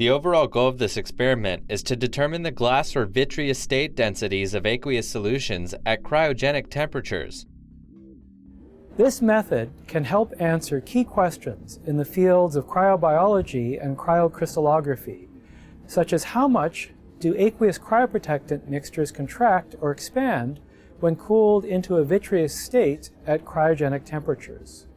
The overall goal of this experiment is to determine the glass or vitreous state densities of aqueous solutions at cryogenic temperatures. This method can help answer key questions in the fields of cryobiology and cryocrystallography, such as how much do aqueous cryoprotectant mixtures contract or expand when cooled into a vitreous state at cryogenic temperatures.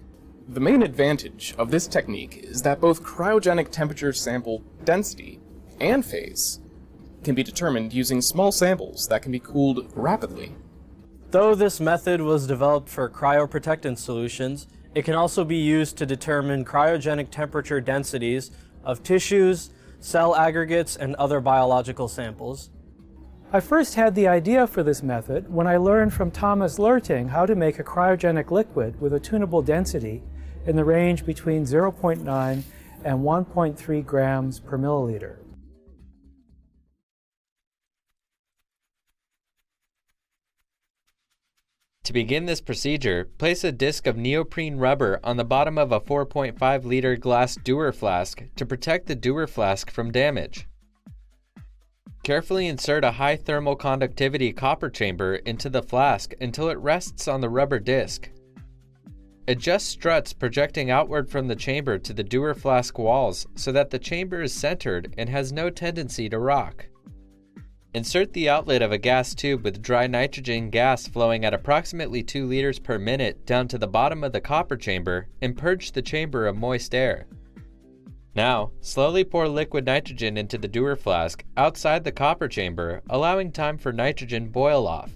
The main advantage of this technique is that both cryogenic temperature sample density and phase can be determined using small samples that can be cooled rapidly. Though this method was developed for cryoprotectant solutions, it can also be used to determine cryogenic temperature densities of tissues, cell aggregates, and other biological samples. I first had the idea for this method when I learned from Thomas Lerting how to make a cryogenic liquid with a tunable density in the range between 0.9 and 1.3 grams per milliliter. To begin this procedure, place a disc of neoprene rubber on the bottom of a 4.5-liter glass Dewar flask to protect the Dewar flask from damage. Carefully insert a high thermal conductivity copper chamber into the flask until it rests on the rubber disc. Adjust struts projecting outward from the chamber to the Dewar flask walls so that the chamber is centered and has no tendency to rock. Insert the outlet of a gas tube with dry nitrogen gas flowing at approximately 2 liters per minute down to the bottom of the copper chamber and purge the chamber of moist air. Now, slowly pour liquid nitrogen into the Dewar flask outside the copper chamber, allowing time for nitrogen boil off.